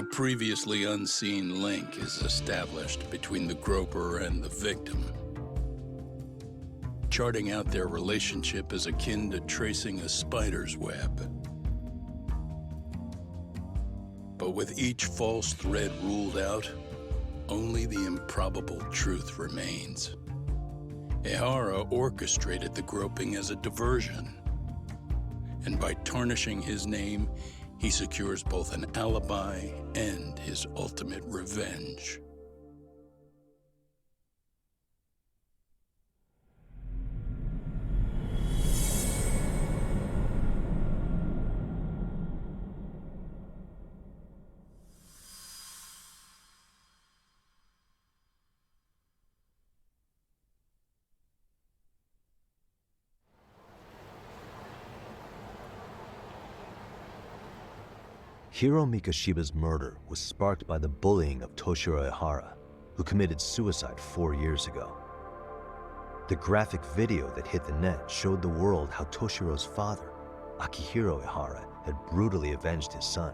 A previously unseen link is established between the groper and the victim. Charting out their relationship is akin to tracing a spider's web. But with each false thread ruled out, only the improbable truth remains. Ehara orchestrated the groping as a diversion, and by tarnishing his name, he secures both an alibi and his ultimate revenge. Hiro Mikoshiba's murder was sparked by the bullying of Toshiro Ehara, who committed suicide 4 years ago. The graphic video that hit the net showed the world how Toshiro's father, Akihiro Ehara, had brutally avenged his son.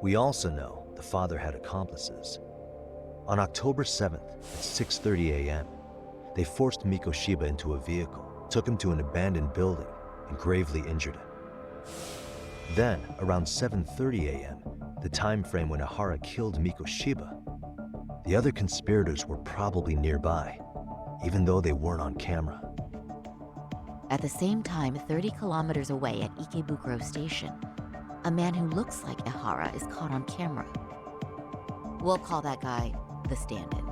We also know the father had accomplices. On October 7th at 6:30 a.m., they forced Mikoshiba into a vehicle, took him to an abandoned building, and gravely injured him. Then, around 7:30 a.m., the time frame when Ehara killed Mikoshiba, the other conspirators were probably nearby, even though they weren't on camera. At the same time, 30 kilometers away at Ikebukuro Station, a man who looks like Ehara is caught on camera. We'll call that guy the stand-in.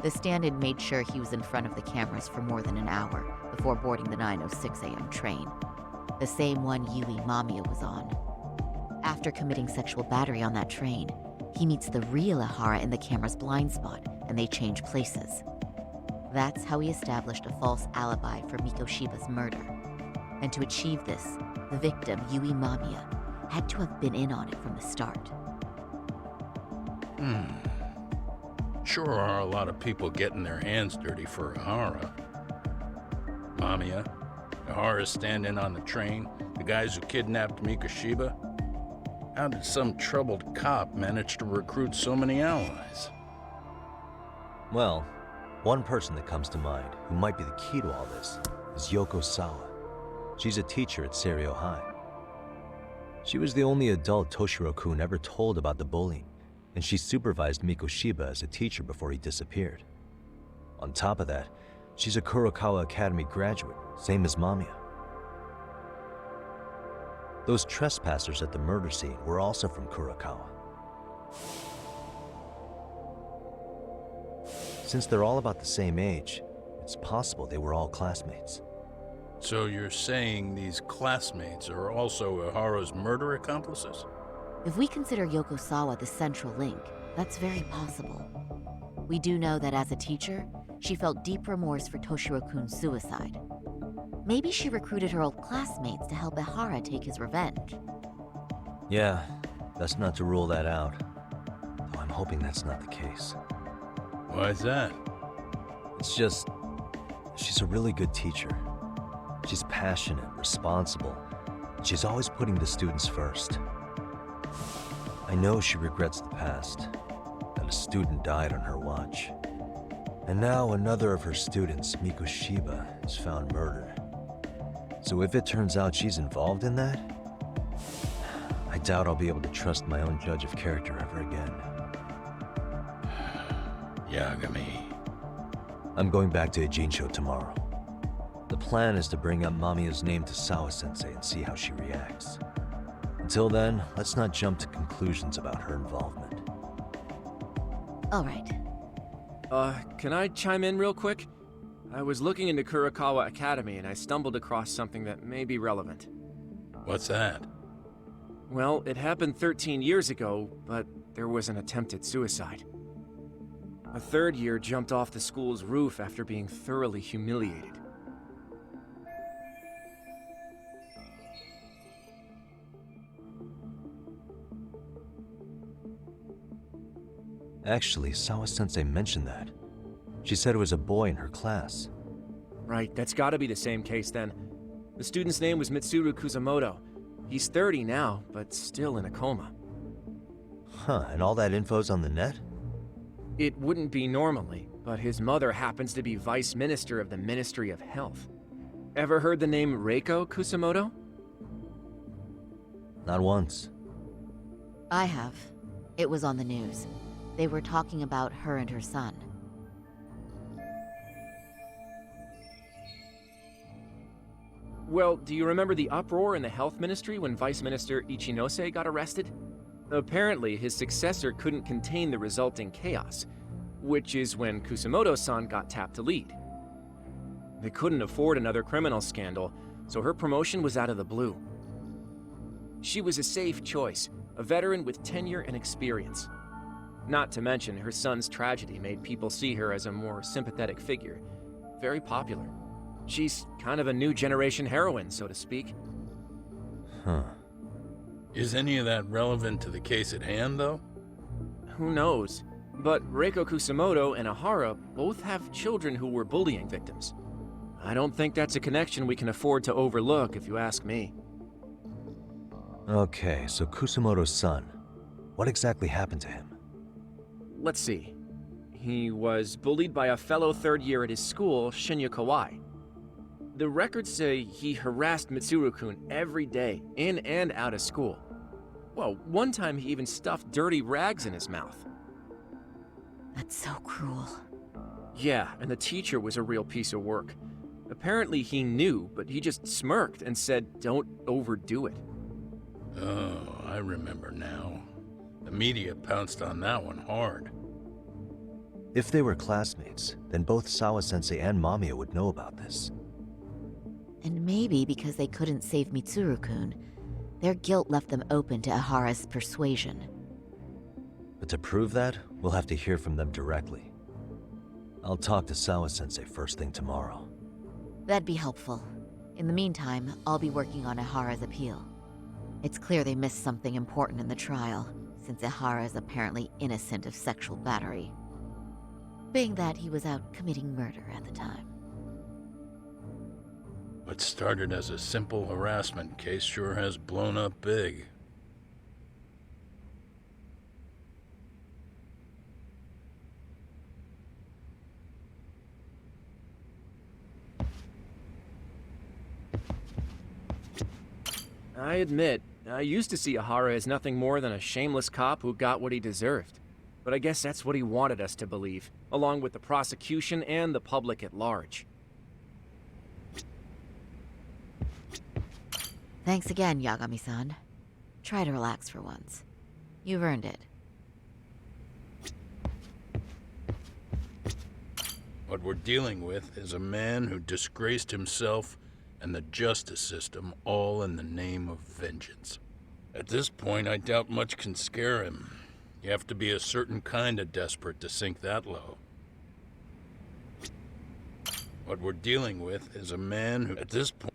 The stand-in made sure he was in front of the cameras for more than an hour before boarding the 9:06 a.m. train, the same one Yui Mamiya was on. After committing sexual battery on that train, he meets the real Ehara in the camera's blind spot, and they change places. That's how he established a false alibi for Mikoshiba's murder. And to achieve this, the victim, Yui Mamiya, had to have been in on it from the start. Sure are a lot of people getting their hands dirty for Ehara. Mamiya, Ehara's stand-in on the train, the guys who kidnapped Mikoshiba. How did some troubled cop manage to recruit so many allies? Well, one person that comes to mind who might be the key to all this is Yoko Sawa. She's a teacher at Seiryo High. She was the only adult Toshiro-kun ever told about the bullying, and she supervised Mikoshiba as a teacher before he disappeared. On top of that, she's a Kurokawa Academy graduate, same as Mamiya. Those trespassers at the murder scene were also from Kurokawa. Since they're all about the same age, it's possible they were all classmates. So you're saying these classmates are also Ehara's murder accomplices? If we consider Yoko Sawa the central link, that's very possible. We do know that as a teacher, she felt deep remorse for Toshiro-kun's suicide. Maybe she recruited her old classmates to help Ehara take his revenge. Yeah, best not to rule that out. Though I'm hoping that's not the case. Why's that? It's just, she's a really good teacher. She's passionate, responsible. She's always putting the students first. I know she regrets the past, that a student died on her watch. And now another of her students, Mikoshiba, is found murdered. So if it turns out she's involved in that, I doubt I'll be able to trust my own judge of character ever again. Yagami. I'm going back to Ijincho tomorrow. The plan is to bring up Mamiya's name to Sawa-sensei and see how she reacts. Until then, let's not jump to conclusions about her involvement. All right. Can I chime in real quick? I was looking into Kurokawa Academy and I stumbled across something that may be relevant. What's that? Well, it happened 13 years ago, but there was an attempted suicide. A third year jumped off the school's roof after being thoroughly humiliated. Actually, Sawa-sensei mentioned that. She said it was a boy in her class. Right, that's gotta be the same case then. The student's name was Mitsuru Kusamoto. He's 30 now, but still in a coma. Huh, and all that info's on the net? It wouldn't be normally, but his mother happens to be Vice Minister of the Ministry of Health. Ever heard the name Reiko Kusamoto? Not once. I have. It was on the news. They were talking about her and her son. Well, do you remember the uproar in the health ministry when Vice Minister Ichinose got arrested? Apparently, his successor couldn't contain the resulting chaos, which is when Kusamoto-san got tapped to lead. They couldn't afford another criminal scandal, so her promotion was out of the blue. She was a safe choice, a veteran with tenure and experience. Not to mention, her son's tragedy made people see her as a more sympathetic figure. Very popular. She's kind of a new generation heroine, so to speak. Huh. Is any of that relevant to the case at hand, though? Who knows? But Reiko Kusamoto and Ahara both have children who were bullying victims. I don't think that's a connection we can afford to overlook, if you ask me. Okay, so Kusamoto's son. What exactly happened to him? Let's see. He was bullied by a fellow third year at his school, Shinya Kawai. The records say he harassed Mitsuru-kun every day, in and out of school. Well, one time he even stuffed dirty rags in his mouth. That's so cruel. Yeah, and the teacher was a real piece of work. Apparently he knew, but he just smirked and said, "Don't overdo it." Oh, I remember now. The media pounced on that one hard. If they were classmates, then both Sawa-sensei and Mamiya would know about this. And maybe because they couldn't save Mitsuru-kun, their guilt left them open to Ahara's persuasion. But to prove that, we'll have to hear from them directly. I'll talk to Sawa-sensei first thing tomorrow. That'd be helpful. In the meantime, I'll be working on Ahara's appeal. It's clear they missed something important in the trial, since Ahara is apparently innocent of sexual battery. Being that he was out committing murder at the time. What started as a simple harassment case sure has blown up big. I admit, I used to see Ahara as nothing more than a shameless cop who got what he deserved. But I guess that's what he wanted us to believe, along with the prosecution and the public at large. Thanks again, Yagami-san. Try to relax for once. You've earned it. What we're dealing with is a man who disgraced himself and the justice system, all in the name of vengeance. At this point, I doubt much can scare him. You have to be a certain kind of desperate to sink that low. What we're dealing with is a man who, at this point,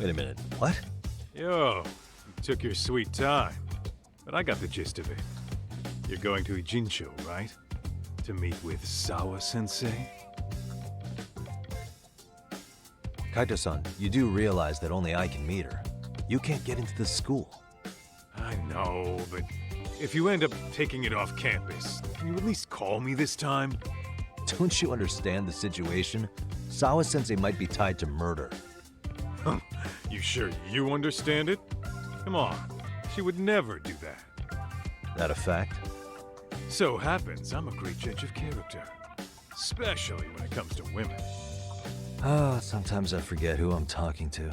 Wait a minute, what? Yo, you took your sweet time, but I got the gist of it. You're going to Ijincho, right? To meet with Sawa-sensei? Kaito-san, you do realize that only I can meet her. You can't get into the school. I know, but if you end up taking it off campus, can you at least call me this time? Don't you understand the situation? Sawa-sensei might be tied to murder. You sure you understand it? Come on, she would never do that. That a fact? So happens I'm a great judge of character, especially when it comes to women. Sometimes I forget who I'm talking to.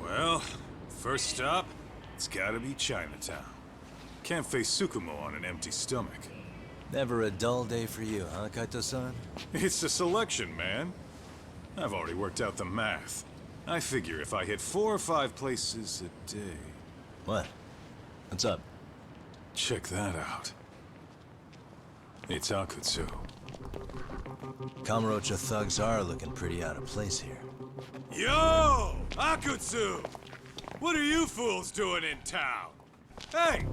Well, first stop, it's gotta be Chinatown. Can't face Tsukumo on an empty stomach. Never a dull day for you, huh, Kaito-san? It's a selection, man. I've already worked out the math. I figure if I hit 4 or 5 places a day... What? What's up? Check that out. It's Akutsu. Kamurocho thugs are looking pretty out of place here. Yo! Akutsu! What are you fools doing in town? Hey,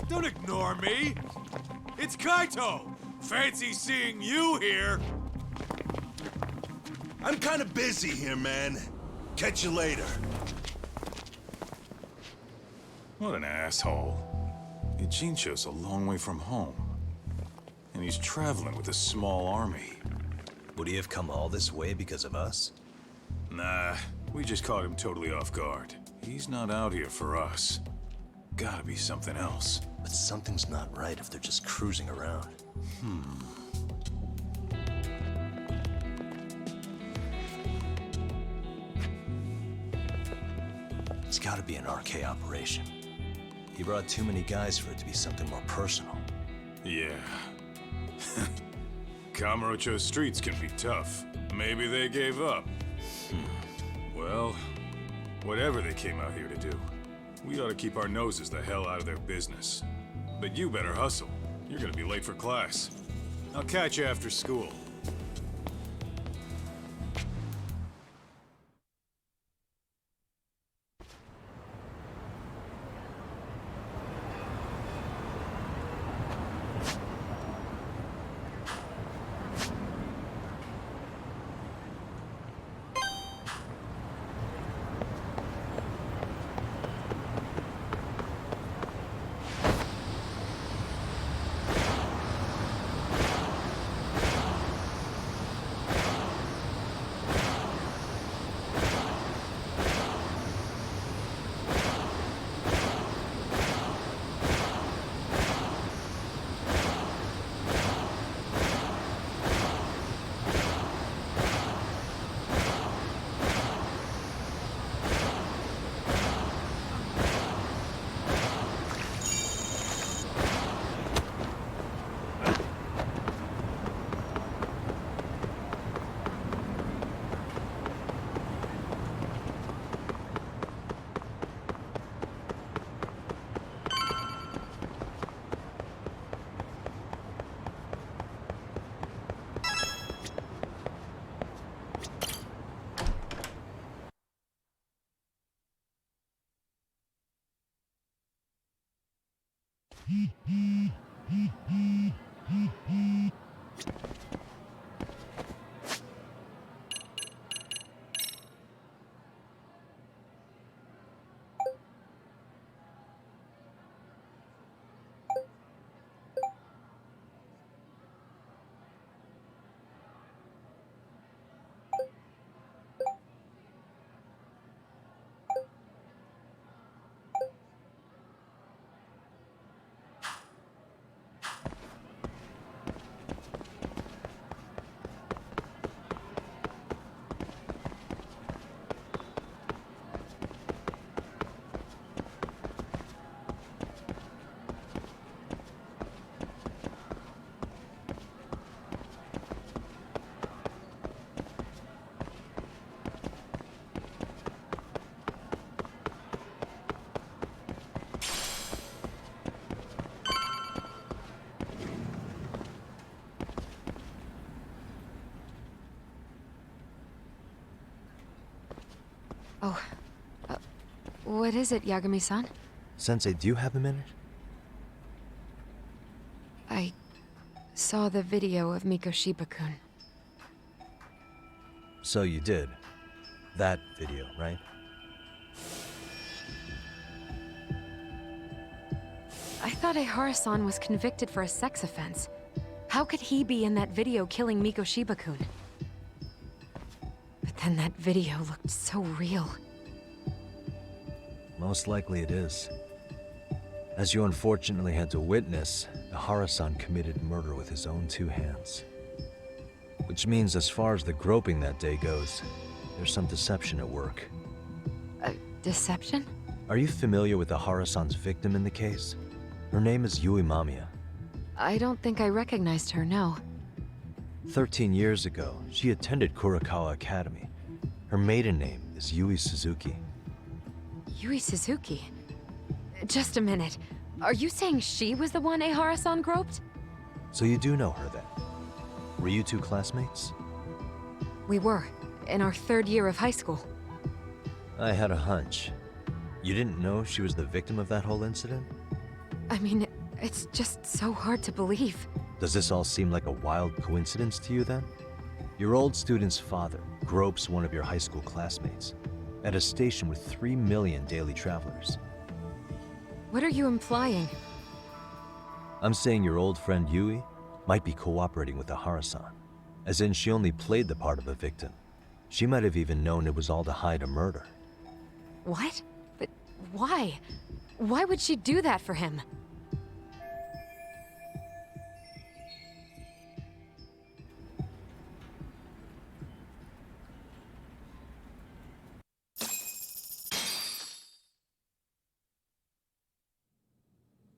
don't ignore me! It's Kaito! Fancy seeing you here! I'm kinda busy here, man. Catch you later. What an asshole. Ijincho's a long way from home. And he's traveling with a small army. Would he have come all this way because of us? Nah, we just caught him totally off guard. He's not out here for us. Gotta be something else. But something's not right if they're just cruising around. It's gotta be an RK operation. He brought too many guys for it to be something more personal. Yeah. Kamurocho streets can be tough. Maybe they gave up. Well, whatever they came out here to do, we ought to keep our noses the hell out of their business. But you better hustle. You're gonna be late for class. I'll catch you after school. Oh, what is it, Yagami-san? Sensei, do you have a minute? I saw the video of Mikoshiba-kun. So you did. That video, right? I thought Ehara-san was convicted for a sex offense. How could he be in that video killing Mikoshiba-kun? But then that video looked so real. Most likely it is. As you unfortunately had to witness, Ehara-san committed murder with his own two hands. Which means as far as the groping that day goes, there's some deception at work. Deception? Are you familiar with Ehara-san's victim in the case? Her name is Yui Mamiya. I don't think I recognized her, no. 13 years ago, she attended Kurakawa Academy. Her maiden name is Yui Suzuki. Yui Suzuki? Just a minute. Are you saying she was the one Ehara-san groped? So you do know her then? Were you two classmates? We were, in our 3rd year of high school. I had a hunch. You didn't know she was the victim of that whole incident? I mean, it's just so hard to believe. Does this all seem like a wild coincidence to you then? Your old student's father gropes one of your high school classmates at a station with 3 million daily travelers. What are you implying? I'm saying your old friend Yui might be cooperating with Ehara-san, as in she only played the part of a victim. She might have even known it was all to hide a murder. What? But why? Why would she do that for him?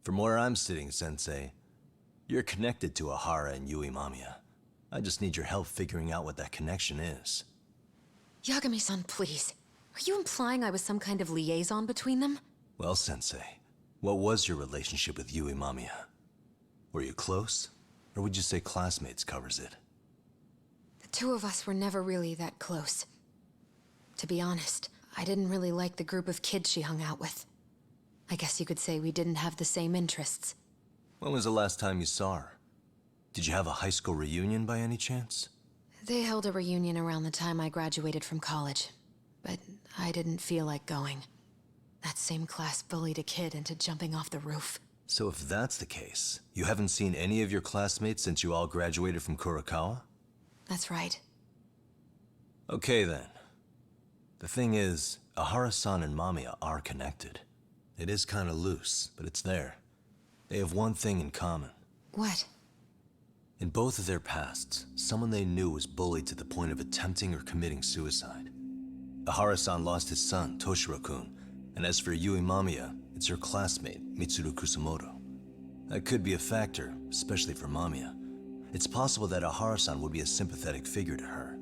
From where I'm sitting, Sensei, you're connected to Ehara and Yui Mamiya. I just need your help figuring out what that connection is. Yagami-san, please. Are you implying I was some kind of liaison between them? Well, Sensei, what was your relationship with Yui Mamiya? Were you close? Or would you say classmates covers it? The two of us were never really that close. To be honest, I didn't really like the group of kids she hung out with. I guess you could say we didn't have the same interests. When was the last time you saw her? Did you have a high school reunion by any chance? They held a reunion around the time I graduated from college, but I didn't feel like going. That same class bullied a kid into jumping off the roof. So if that's the case, you haven't seen any of your classmates since you all graduated from Kurakawa? That's right. Okay then. The thing is, Ehara-san and Mamiya are connected. It is kinda loose, but it's there. They have one thing in common. What? In both of their pasts, someone they knew was bullied to the point of attempting or committing suicide. Ehara-san lost his son, Toshiro-kun, and as for Yui Mamiya, it's her classmate, Mitsuru Kusamoto. That could be a factor, especially for Mamiya. It's possible that Ehara-san would be a sympathetic figure to her.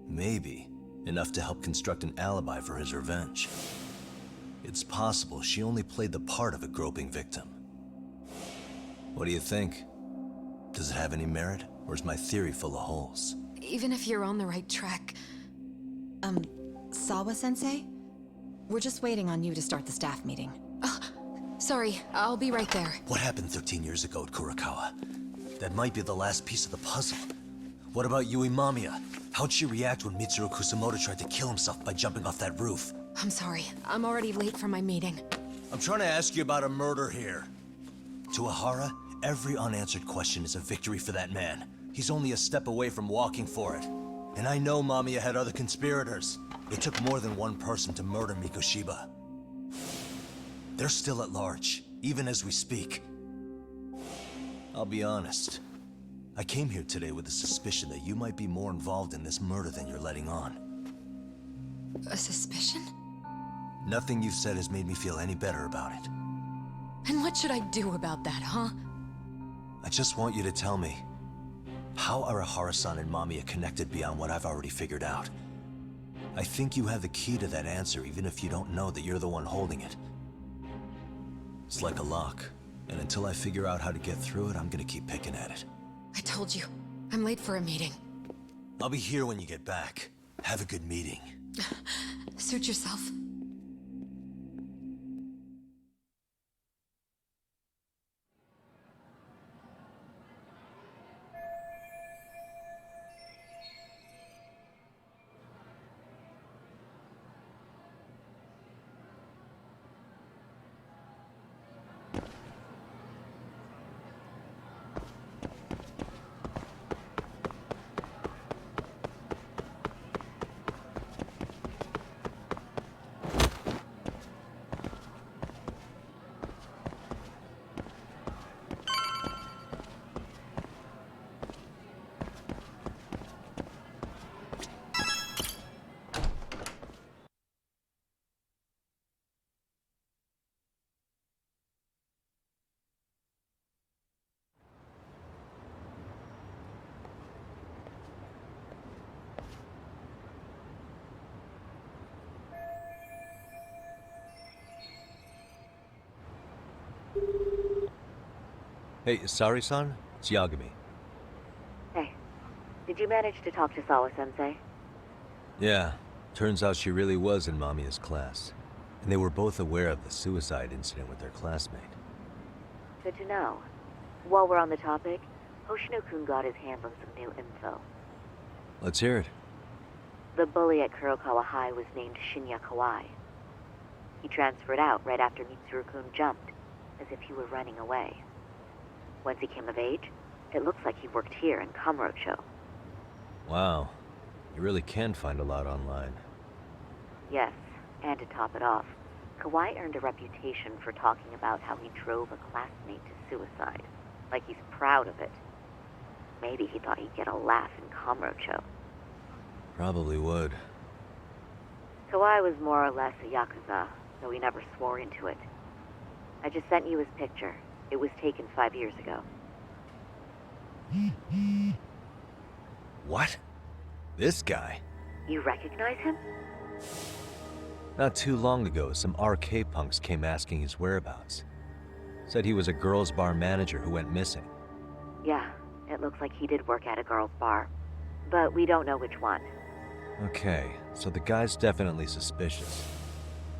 Maybe enough to help construct an alibi for his revenge. It's possible she only played the part of a groping victim. What do you think? Does it have any merit, or is my theory full of holes? Even if you're on the right track... Sawa-sensei? We're just waiting on you to start the staff meeting. Sorry, I'll be right there. What happened 13 years ago at Kurakawa? That might be the last piece of the puzzle. What about Yui Mamiya? How'd she react when Mitsuru Kusamoto tried to kill himself by jumping off that roof? I'm sorry, I'm already late for my meeting. I'm trying to ask you about a murder here. To Ehara, every unanswered question is a victory for that man. He's only a step away from walking for it. And I know Mamiya had other conspirators. It took more than one person to murder Mikoshiba. They're still at large, even as we speak. I'll be honest. I came here today with a suspicion that you might be more involved in this murder than you're letting on. A suspicion? Nothing you've said has made me feel any better about it. And what should I do about that, huh? I just want you to tell me, how are Ehara-san and Mamiya connected beyond what I've already figured out? I think you have the key to that answer, even if you don't know that you're the one holding it. It's like a lock, and until I figure out how to get through it, I'm gonna keep picking at it. I told you, I'm late for a meeting. I'll be here when you get back. Have a good meeting. Suit yourself. Hey, Sari-san? It's Yagami. Hey, did you manage to talk to Sawa-sensei? Yeah, turns out she really was in Mamiya's class. And they were both aware of the suicide incident with their classmate. Good to know. While we're on the topic, Hoshino-kun got his hands on some new info. Let's hear it. The bully at Kurokawa High was named Shinya Kawai. He transferred out right after Mitsuru-kun jumped, as if he were running away. Once he came of age, it looks like he worked here in Kamurocho. Wow, you really can find a lot online. Yes, and to top it off, Kawai earned a reputation for talking about how he drove a classmate to suicide, like he's proud of it. Maybe he thought he'd get a laugh in Kamurocho. Probably would. Kawai was more or less a Yakuza, though he never swore into it. I just sent you his picture. It was taken 5 years ago. What? This guy? You recognize him? Not too long ago, some RK punks came asking his whereabouts. Said he was a girls' bar manager who went missing. Yeah, it looks like he did work at a girls' bar. But we don't know which one. Okay, so the guy's definitely suspicious.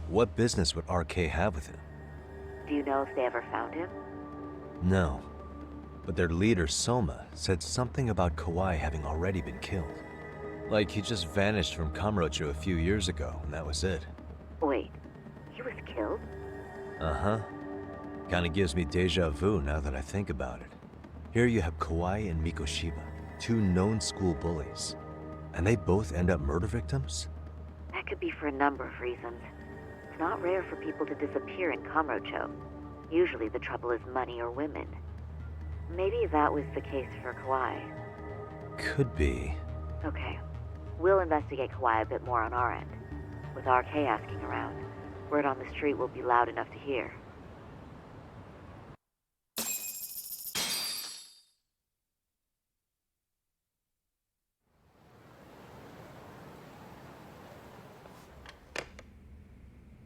What business would RK have with him? Do you know if they ever found him? No. But their leader, Soma, said something about Kawai having already been killed. Like he just vanished from Kamurocho a few years ago, and that was it. Wait, he was killed? Uh-huh. Kinda gives me deja vu now that I think about it. Here you have Kawai and Mikoshiba, two known school bullies. And they both end up murder victims? That could be for a number of reasons. It's not rare for people to disappear in Kamurocho. Usually the trouble is money or women. Maybe that was the case for Kawai. Could be. Okay. We'll investigate Kawai a bit more on our end. With RK asking around, word on the street will be loud enough to hear.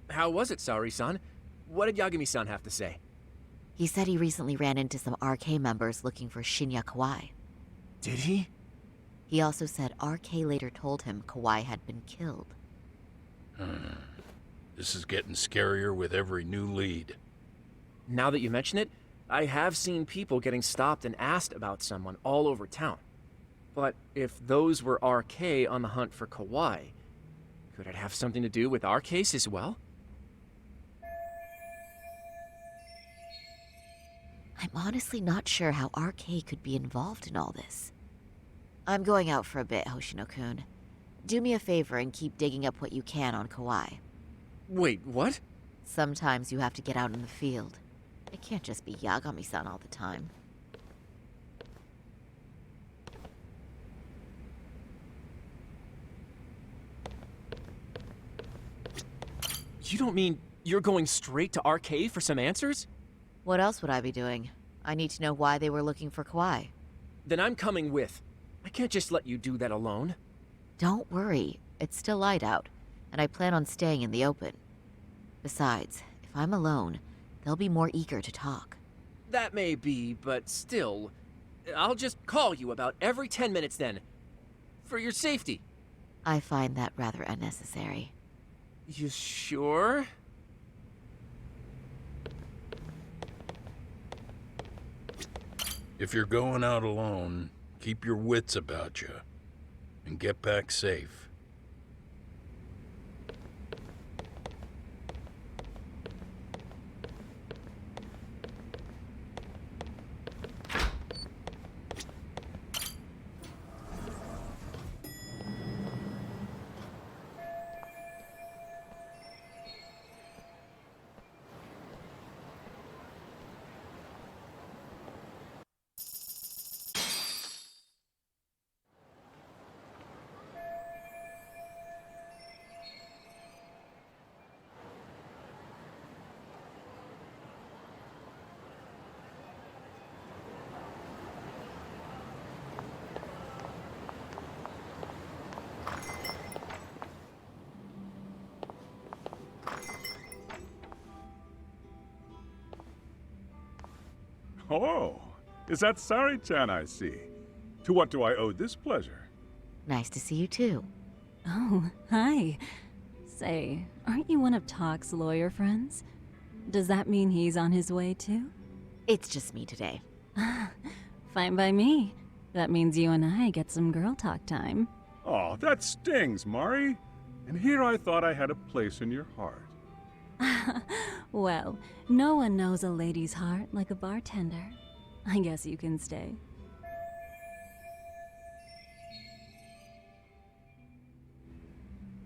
How was it, Saori-san? What did Yagami-san have to say? He said he recently ran into some RK members looking for Shinya Kawai. Did he? He also said RK later told him Kawai had been killed. This is getting scarier with every new lead. Now that you mention it, I have seen people getting stopped and asked about someone all over town. But if those were RK on the hunt for Kawai, could it have something to do with our case as well? I'm honestly not sure how RK could be involved in all this. I'm going out for a bit, Hoshino-kun. Do me a favor and keep digging up what you can on Kawai. Wait, what? Sometimes you have to get out in the field. It can't just be Yagami-san all the time. You don't mean you're going straight to RK for some answers? What else would I be doing? I need to know why they were looking for Kawai. Then I'm coming with. I can't just let you do that alone. Don't worry. It's still light out, and I plan on staying in the open. Besides, if I'm alone, they'll be more eager to talk. That may be, but still, I'll just call you about every 10 minutes then. For your safety. I find that rather unnecessary. You sure? If you're going out alone, keep your wits about you and get back safe. Oh, is that Sari-chan I see? To what do I owe this pleasure? Nice to see you too. Oh, hi. Say, aren't you one of Tak's lawyer friends? Does that mean he's on his way too? It's just me today. Fine by me. That means you and I get some girl talk time. Oh, that stings, Mari. And here I thought I had a place in your heart. Well, no one knows a lady's heart like a bartender. I guess you can stay.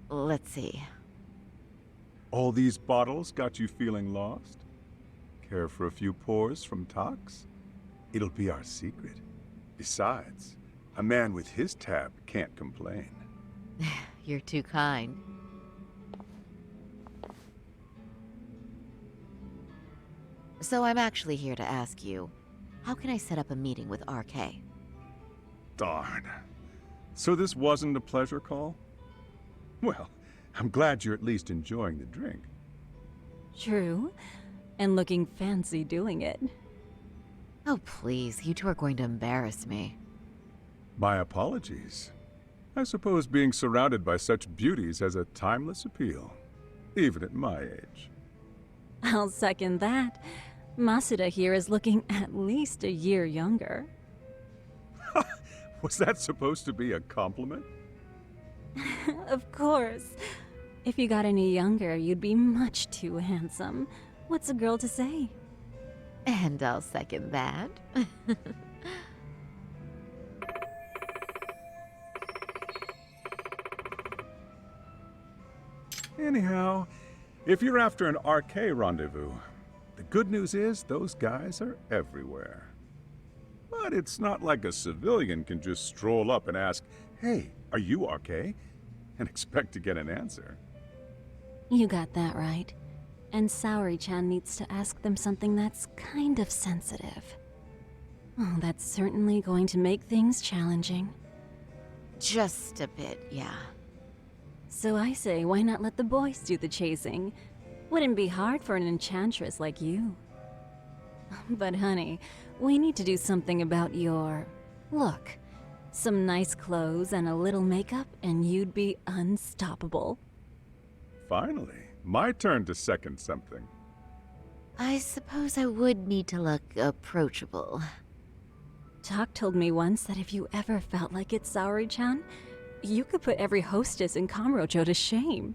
Let's see. All these bottles got you feeling lost? Care for a few pours from Tak's? It'll be our secret. Besides, a man with his tab can't complain. You're too kind. So I'm actually here to ask you, how can I set up a meeting with RK? Darn. So this wasn't a pleasure call? Well, I'm glad you're at least enjoying the drink. True. And looking fancy doing it. Oh, please, you two are going to embarrass me. My apologies. I suppose being surrounded by such beauties has a timeless appeal, even at my age. I'll second that. Masuda here is looking at least a year younger. Was that supposed to be a compliment? Of course. If you got any younger, you'd be much too handsome. What's a girl to say? And I'll second that. Anyhow, if you're after an RK rendezvous, the good news is those guys are everywhere. But it's not like a civilian can just stroll up and ask, "Hey, are you RK?" and expect to get an answer. You got that right. And Saori-chan needs to ask them something that's kind of sensitive. Oh, that's certainly going to make things challenging. Just a bit, yeah. So I say, why not let the boys do the chasing? Wouldn't be hard for an enchantress like you. But honey, we need to do something about your look. Some nice clothes and a little makeup, and you'd be unstoppable. Finally, my turn to second something. I suppose I would need to look approachable. Tak told me once that if you ever felt like it, Saori-chan, you could put every hostess in Kamurocho to shame.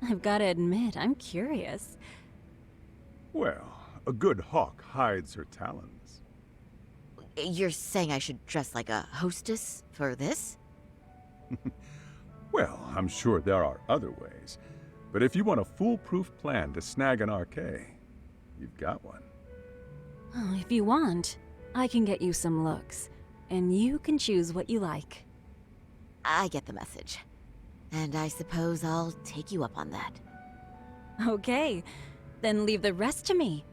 I've got to admit, I'm curious. Well, a good hawk hides her talons. You're saying I should dress like a hostess for this? Well, I'm sure there are other ways. But if you want a foolproof plan to snag an RK, you've got one. Oh, if you want, I can get you some looks, and you can choose what you like. I get the message. And I suppose I'll take you up on that. Okay, then leave the rest to me.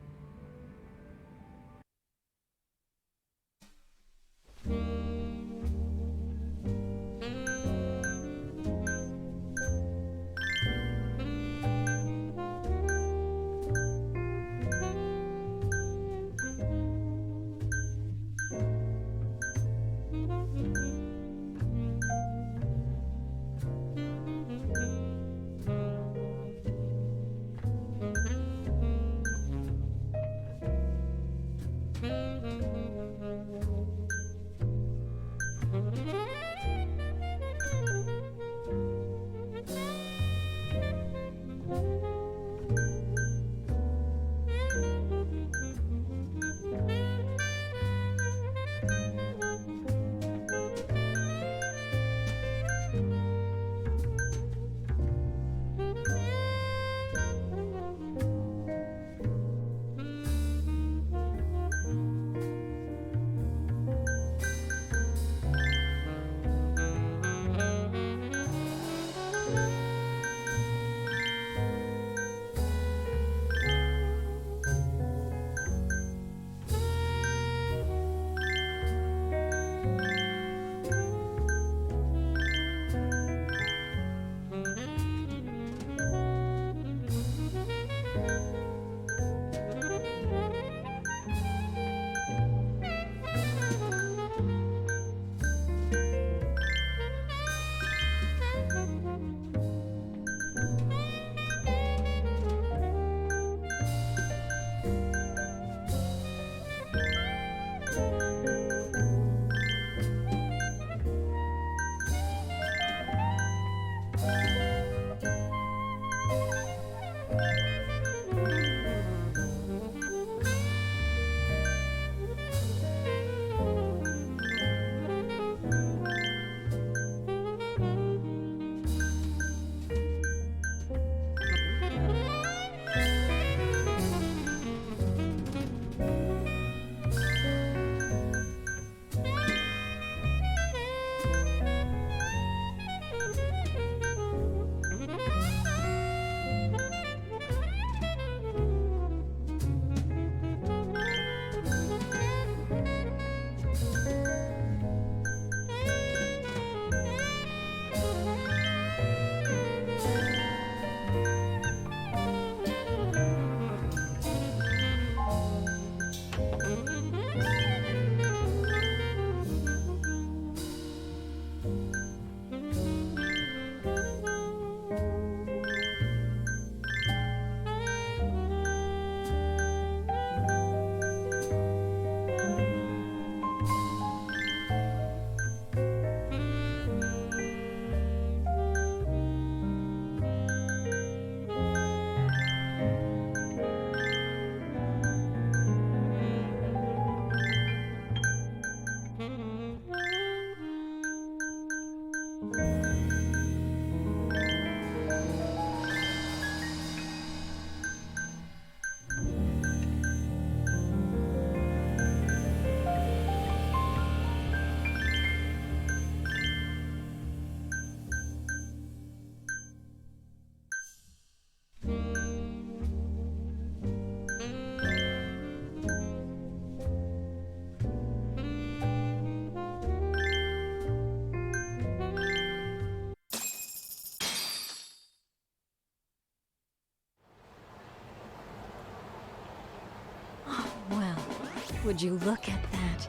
Would you look at that?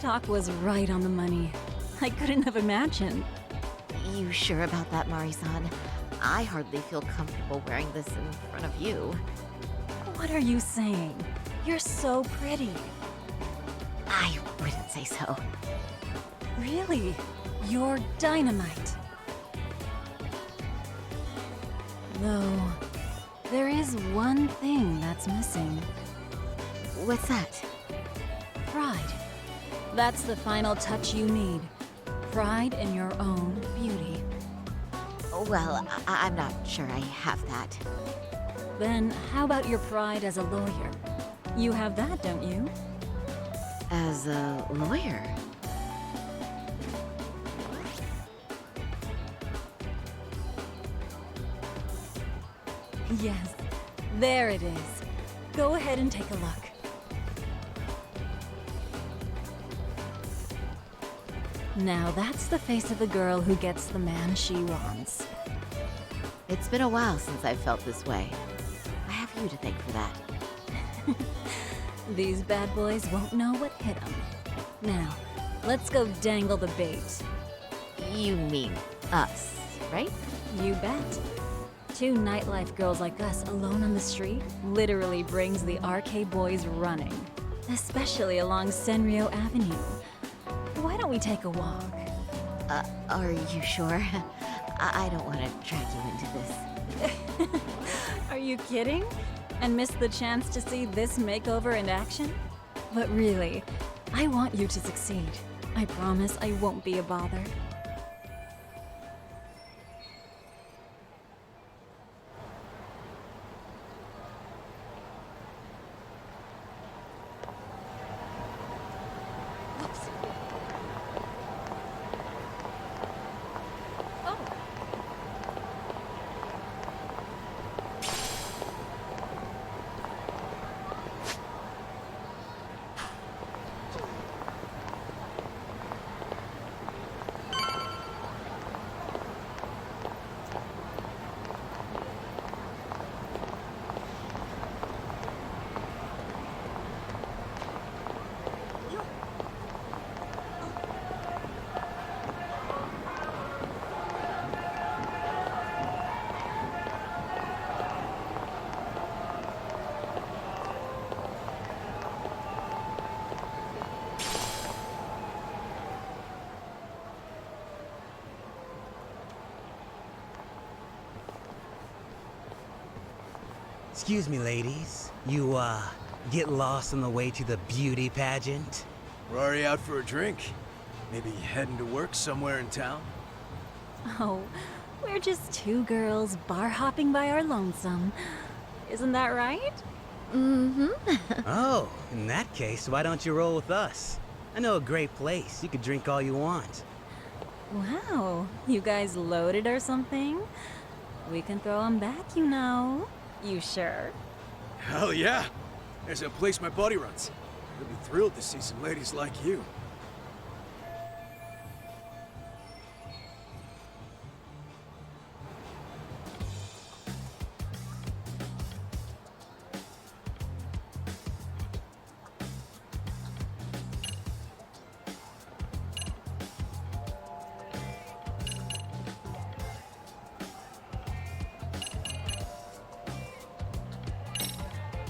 Doc was right on the money. I couldn't have imagined. You sure about that, Mari-san? I hardly feel comfortable wearing this in front of you. What are you saying? You're so pretty. I wouldn't say so. Really? You're dynamite. Though, there is one thing that's missing. What's that? Pride. That's the final touch you need. Pride in your own beauty. Well, I'm not sure I have that. Then how about your pride as a lawyer? You have that, don't you? As a lawyer? Yes, there it is. Go ahead and take a look. Now that's the face of a girl who gets the man she wants. It's been a while since I've felt this way. I have you to thank for that. These bad boys won't know what hit them. Now, let's go dangle the bait. You mean us, right? You bet. Two nightlife girls like us alone on the street literally brings the RK boys running. especially along Senryo Avenue. Why don't we take a walk? Are you sure? I don't want to drag you into this. Are you kidding? And miss the chance to see this makeover in action? But really, I want you to succeed. I promise I won't be a bother. Excuse me, ladies. You, get lost on the way to the beauty pageant? We're already out for a drink. Maybe heading to work somewhere in town? Oh, we're just two girls bar hopping by our lonesome. Isn't that right? Mm-hmm. Oh, in that case, why don't you roll with us? I know a great place. You could drink all you want. Wow, you guys loaded or something? We can throw them back, you know. You sure? Hell yeah! There's a place my buddy runs. He'll be thrilled to see some ladies like you.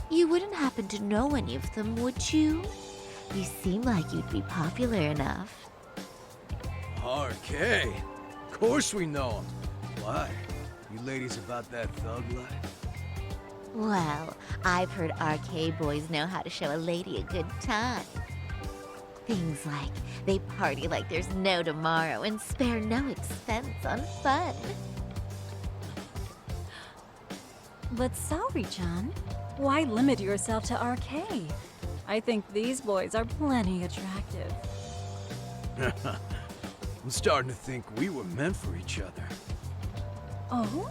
You wouldn't happen to know any of them, would you? You seem like you'd be popular enough. RK? Of course we know him. Why? You ladies about that thug life? Well, I've heard RK boys know how to show a lady a good time. Things like they party like there's no tomorrow and spare no expense on fun. But Saori-chan, why limit yourself to RK? I think these boys are plenty attractive. I'm starting to think we were meant for each other. Oh?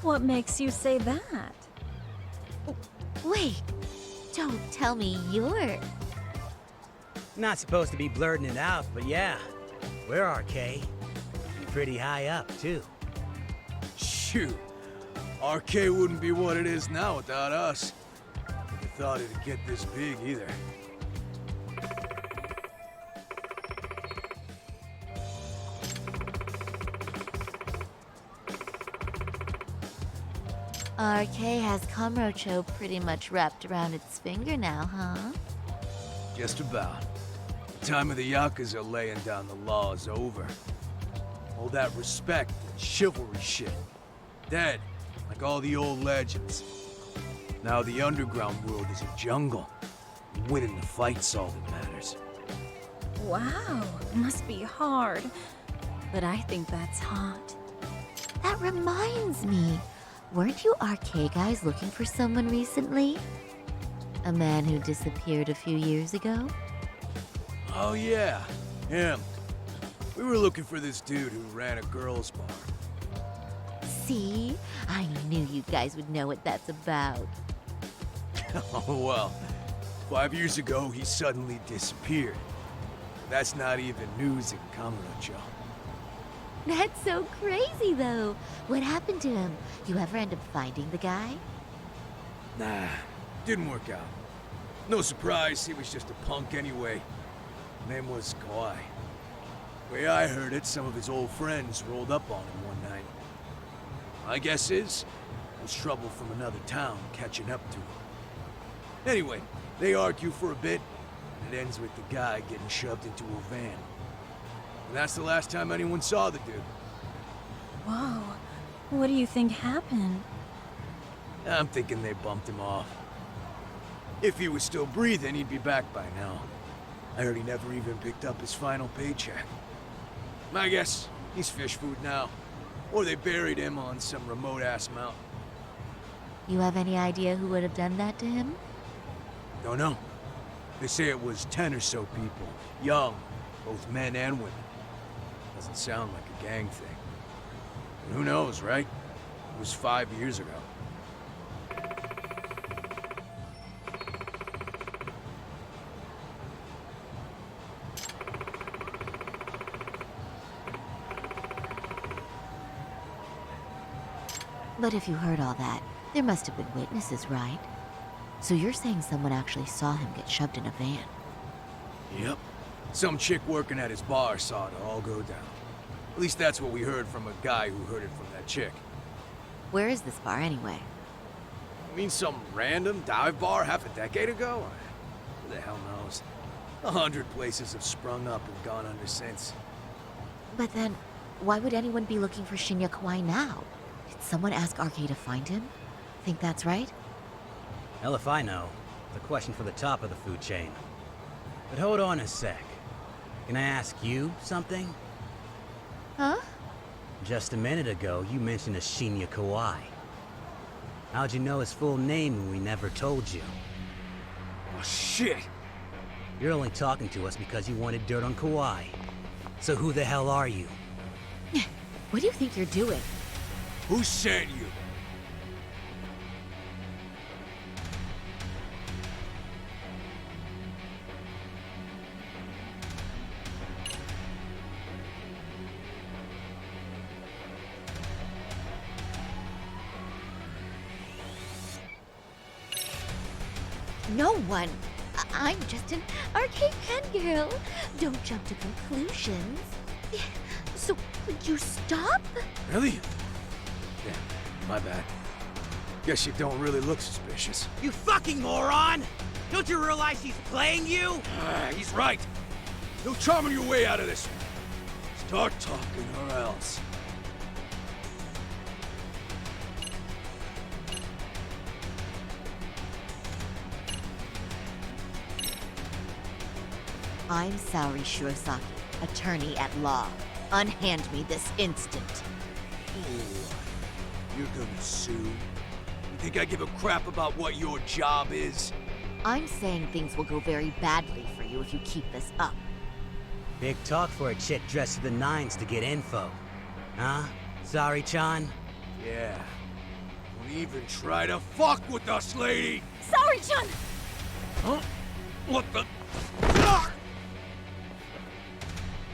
What makes you say that? Wait, don't tell me you're... Not supposed to be blurting it out, but yeah, we're RK. Pretty high up, too. Shoot, RK wouldn't be what it is now without us. Never thought it'd get this big either. RK has Kamurocho pretty much wrapped around its finger now, huh? Just about. The time of the Yakuza laying down the law is over. All that respect and chivalry shit. Dead, like all the old legends. Now the underground world is a jungle. Winning the fight's all that matters. Wow, must be hard. But I think that's hot. That reminds me. Weren't you RK guys looking for someone recently? A man who disappeared a few years ago? Oh yeah, him. We were looking for this dude who ran a girls' bar. See? I knew you guys would know what that's about. Oh well, 5 years ago he suddenly disappeared. That's not even news in Kamurocho. That's so crazy, though. What happened to him? You ever end up finding the guy? Nah, didn't work out. No surprise, he was just a punk anyway. Name was Kawai. Way I heard it, some of his old friends rolled up on him one night. My guess is, it was trouble from another town catching up to him. Anyway, they argue for a bit, and it ends with the guy getting shoved into a van. And that's the last time anyone saw the dude. Whoa. What do you think happened? I'm thinking they bumped him off. If he was still breathing, he'd be back by now. I heard he never even picked up his final paycheck. I guess he's fish food now. Or they buried him on some remote-ass mountain. You have any idea who would have done that to him? Don't know. They say it was 10 or so people. Young, both men and women. Doesn't sound like a gang thing. But who knows, right? It was 5 years ago. But if you heard all that, there must have been witnesses, right? So you're saying someone actually saw him get shoved in a van? Yep. Some chick working at his bar saw it all go down. At least that's what we heard from a guy who heard it from that chick. Where is this bar anyway? You mean some random dive bar half a decade ago? Who the hell knows? 100 places have sprung up and gone under since. But then, why would anyone be looking for Shinya Kawai now? Did someone ask RK to find him? Think that's right? Hell if I know. It's a question for the top of the food chain. But hold on a sec. Can I ask you something? Huh? Just a minute ago, you mentioned a Shinya Kawai. How'd you know his full name when we never told you? Oh, shit! You're only talking to us because you wanted dirt on Kawai. So who the hell are you? What do you think you're doing? Who sent you? No one. I'm just an arcade pen girl. Don't jump to conclusions. So, would you stop? Really? Damn, my bad. Guess you don't really look suspicious. You fucking moron! Don't you realize he's playing you? He's right. No charming your way out of this one. Start talking or else. I'm Saori Shirosaki, attorney at law. Unhand me this instant. You're gonna sue? You think I give a crap about what your job is? I'm saying things will go very badly for you if you keep this up. Big talk for a chick dressed to the nines to get info. Huh? Sorry-chan? Yeah. Don't even try to fuck with us, lady! Sorry-chan! Huh? What the...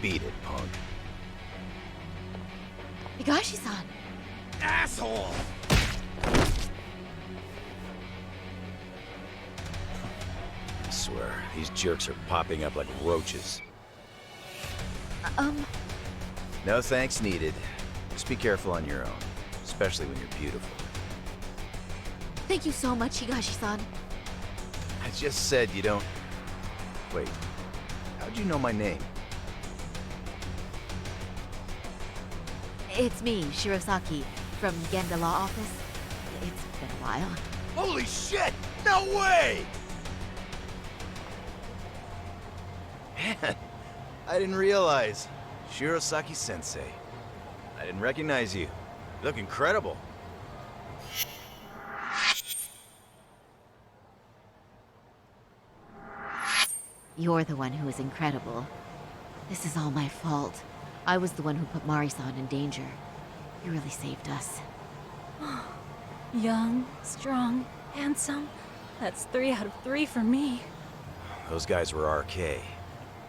Beat it, punk. Higashi-san! Asshole! I swear, these jerks are popping up like roaches. No thanks needed. Just be careful on your own, especially when you're beautiful. Thank you so much, Higashi-san. I just said you don't... Wait, how'd you know my name? It's me, Shirosaki, from Genda Law Office. It's been a while. Holy shit! No way! Man, I didn't realize. Shirosaki-sensei. I didn't recognize you. You look incredible. You're the one who is incredible. This is all my fault. I was the one who put Mari-san in danger. You really saved us. Young, strong, handsome. That's 3 out of 3 for me. Those guys were RK.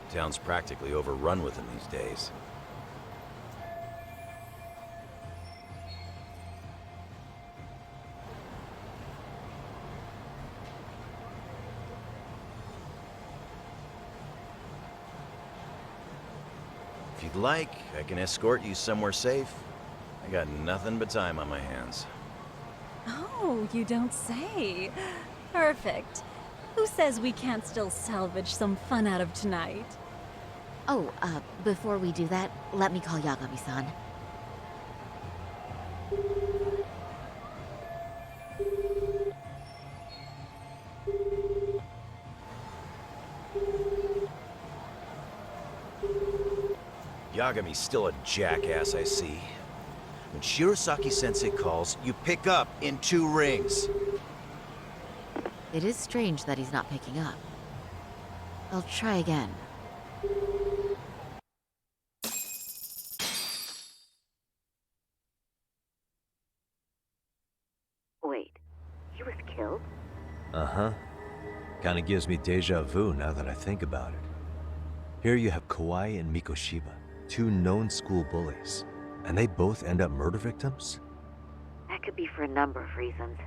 Town's practically overrun with them these days. If you'd like, I can escort you somewhere safe. I got nothing but time on my hands. Oh, you don't say. Perfect. Who says we can't still salvage some fun out of tonight? Oh, before we do that, let me call Yagami-san. Yagami's still a jackass, I see. When Shirosaki-sensei calls, you pick up in 2 rings. It is strange that he's not picking up. I'll try again. Wait, he was killed? Uh-huh. Kinda gives me deja vu now that I think about it. Here you have Kawai and Mikoshiba, 2 known school bullies, and they both end up murder victims? That could be for a number of reasons.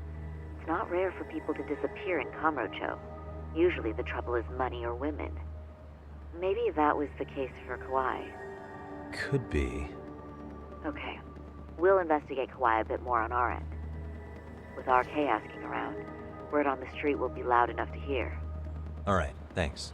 It's not rare for people to disappear in Kamurocho. Usually the trouble is money or women. Maybe that was the case for Kawai. Could be. Okay. We'll investigate Kawai a bit more on our end. With RK asking around, word on the street will be loud enough to hear. Alright, thanks.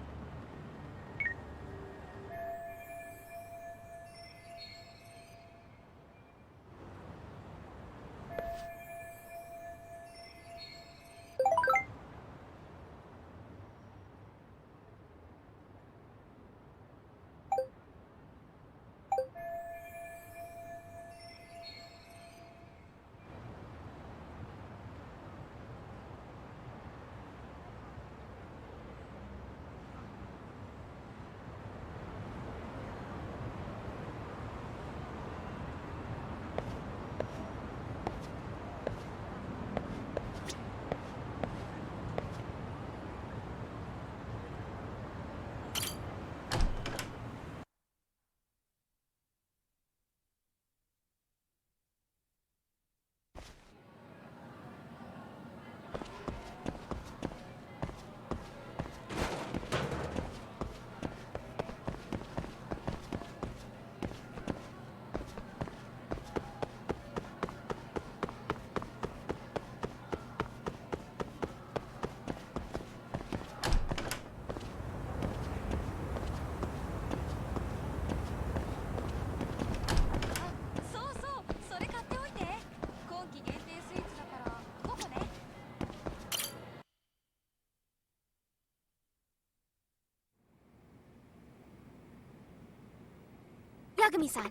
Yagami-san.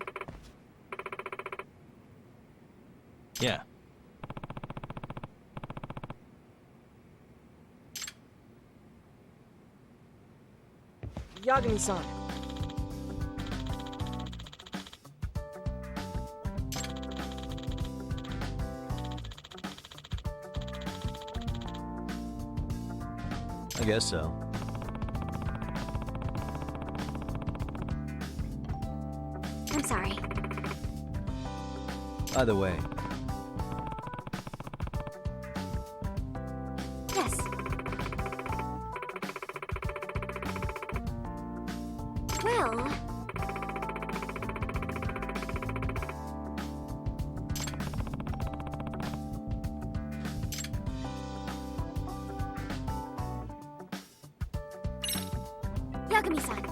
Yeah. Yagami-san. I guess so. I'm sorry. Either way, Yes. Well... Yagami-san.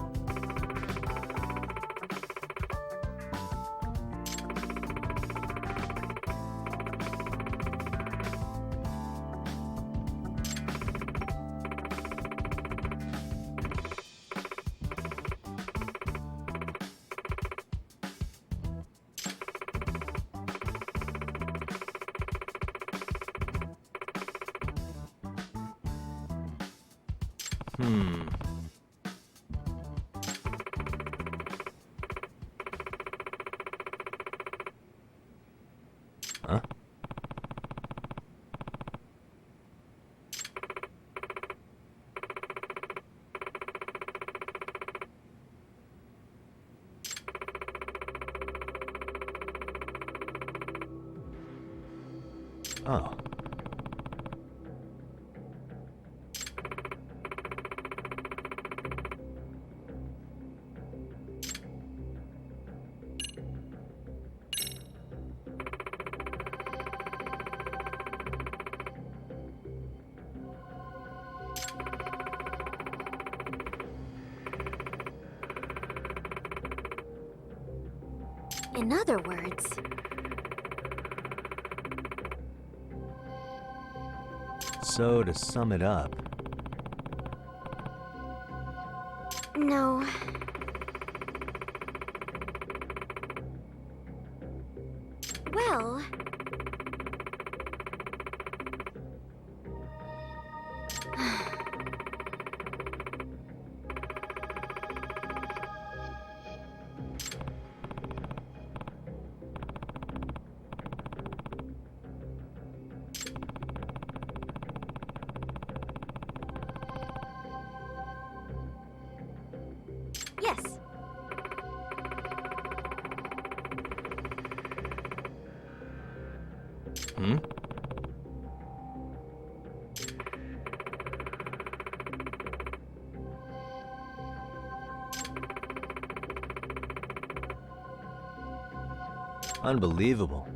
Huh? Oh. In other words... So, to sum it up... No. Well... Yes. Hmm? Unbelievable.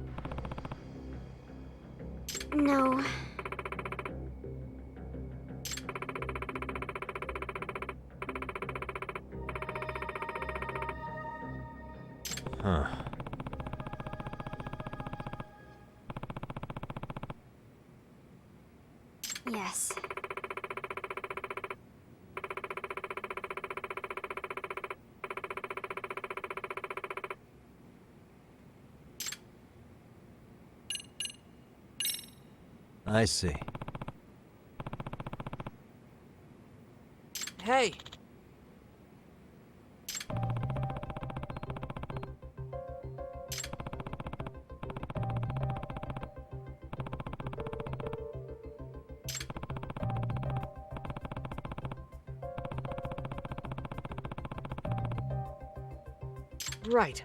No. Huh. Yes. I see. Hey! Right.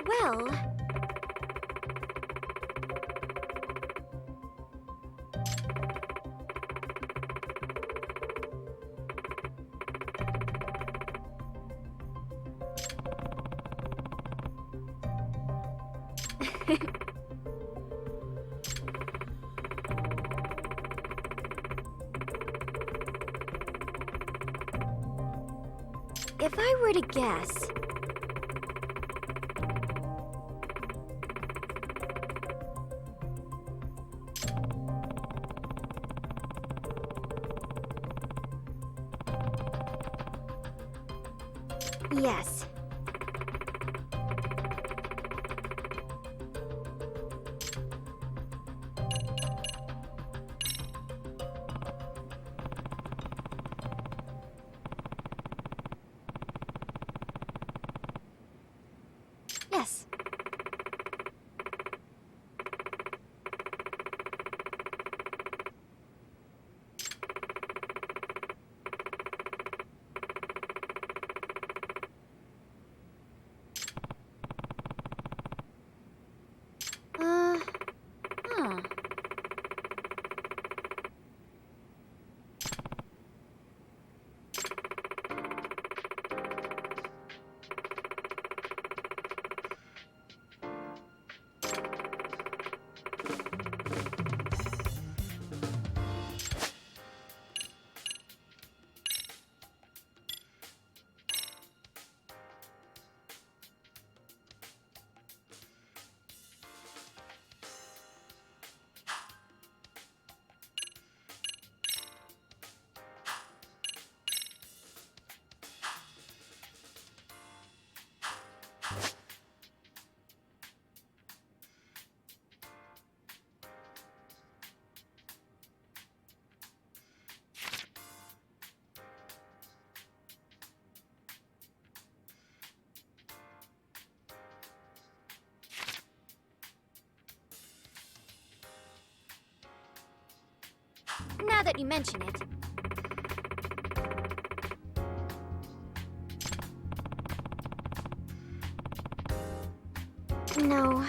Well... If I were to guess... Yes. Yes. Huh. Now that you mention it. No.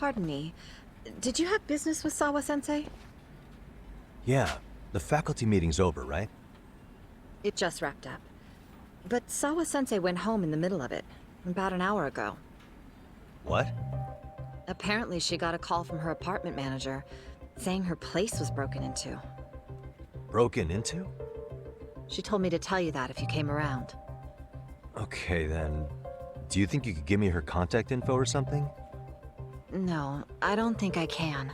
Pardon me. Did you have business with Sawa-sensei? Yeah, the faculty meeting's over, right? It just wrapped up. But Sawa-sensei went home in the middle of it, about an hour ago. What? Apparently she got a call from her apartment manager, saying her place was broken into. Broken into? She told me to tell you that if you came around. Okay, then. Do you think you could give me her contact info or something? No, I don't think I can.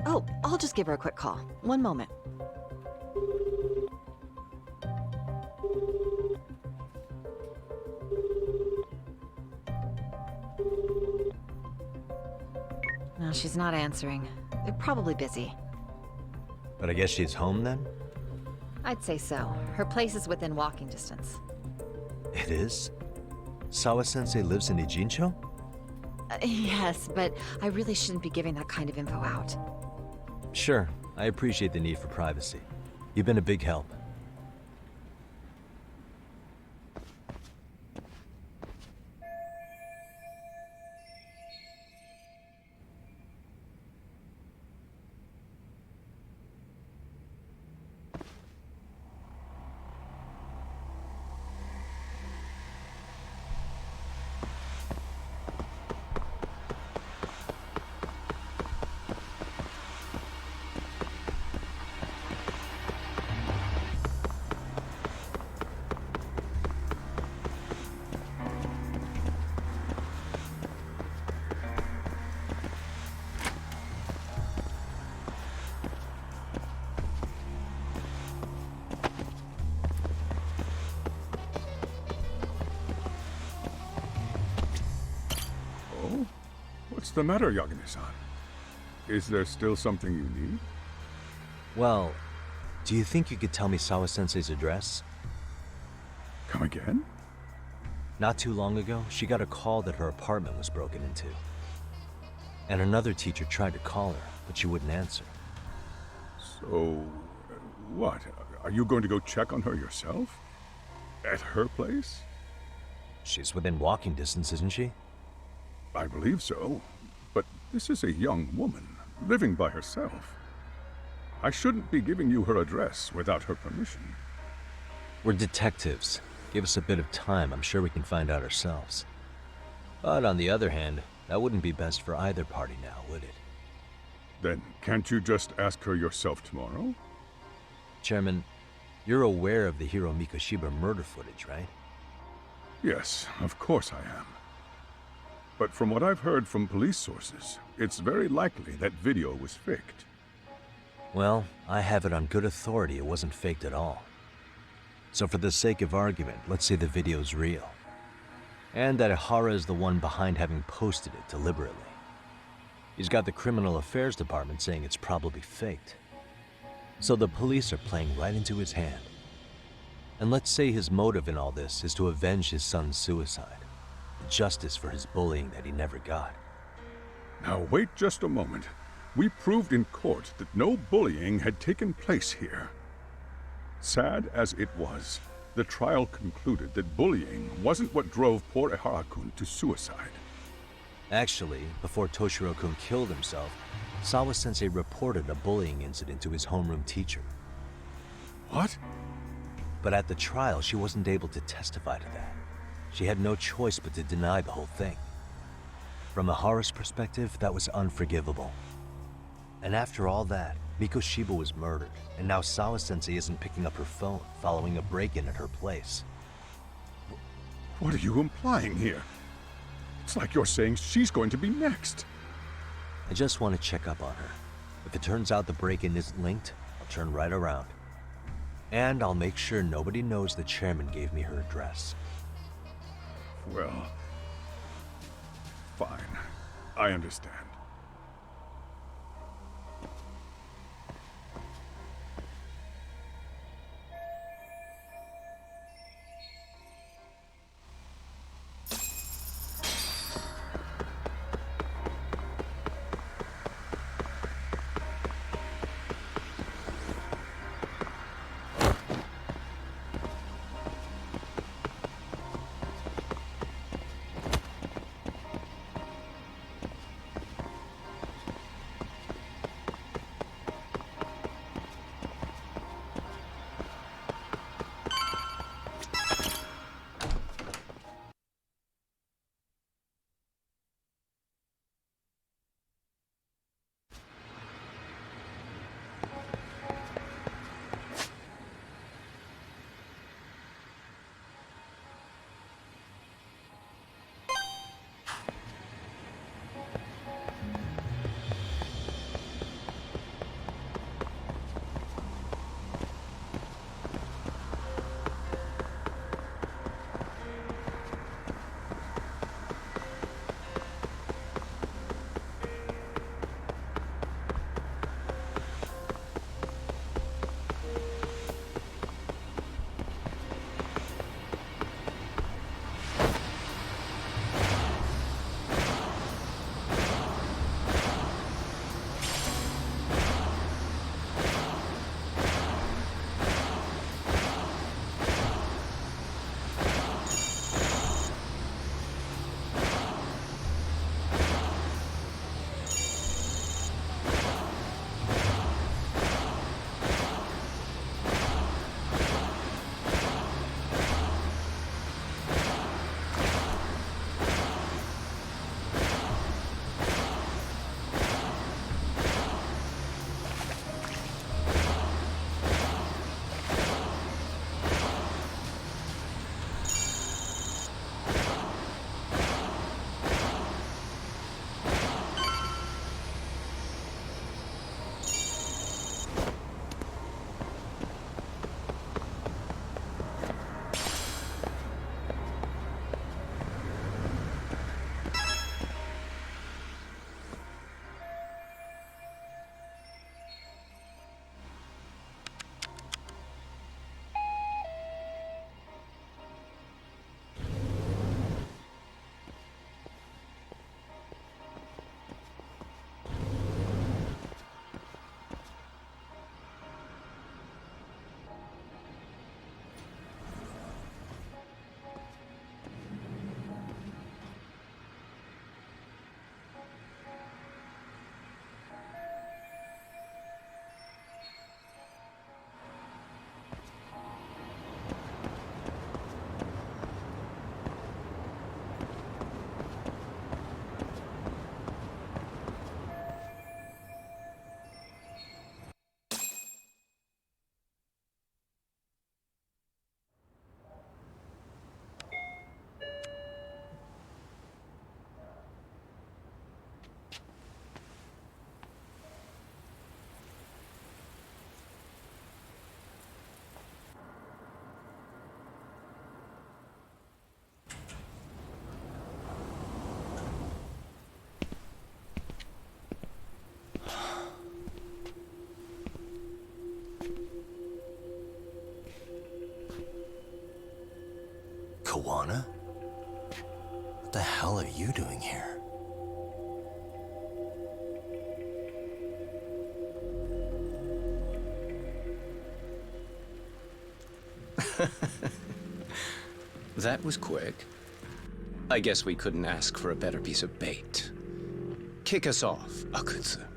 Oh, I'll just give her a quick call. One moment. No, she's not answering. They're probably busy. But I guess she's home then? I'd say so. Her place is within walking distance. It is? Sawa-sensei lives in Ijincho? Yes, but I really shouldn't be giving that kind of info out. Sure, I appreciate the need for privacy. You've been a big help. What's the matter, Yagami-san? Is there still something you need? Well, do you think you could tell me Sawa-sensei's address? Come again? Not too long ago, she got a call that her apartment was broken into. And another teacher tried to call her, but she wouldn't answer. So, what? Are you going to go check on her yourself? At her place? She's within walking distance, isn't she? I believe so. But this is a young woman, living by herself. I shouldn't be giving you her address without her permission. We're detectives. Give us a bit of time, I'm sure we can find out ourselves. But on the other hand, that wouldn't be best for either party now, would it? Then can't you just ask her yourself tomorrow? Chairman, you're aware of the Hiro Mikoshiba murder footage, right? Yes, of course I am. But from what I've heard from police sources, it's very likely that video was faked. Well, I have it on good authority it wasn't faked at all. So for the sake of argument, let's say the video's real. And that Ihara is the one behind having posted it deliberately. He's got the Criminal Affairs Department saying it's probably faked. So the police are playing right into his hand. And let's say his motive in all this is to avenge his son's suicide. Justice for his bullying that he never got. Now wait just a moment. We proved in court that no bullying had taken place here. Sad as it was, the trial concluded that bullying wasn't what drove poor Ihara-kun to suicide. Actually, before Toshiro-kun killed himself, Sawa-sensei reported a bullying incident to his homeroom teacher. What? But at the trial, she wasn't able to testify to that. She had no choice but to deny the whole thing. From Ihara's perspective, that was unforgivable. And after all that, Mikoshiba was murdered, and now Sawa-sensei isn't picking up her phone following a break-in at her place. What are you implying here? It's like you're saying she's going to be next. I just want to check up on her. If it turns out the break-in isn't linked, I'll turn right around. And I'll make sure nobody knows the chairman gave me her address. Well, fine. I understand. Anna? What the hell are you doing here? That was quick. I guess we couldn't ask for a better piece of bait. Kick us off, Yakuza.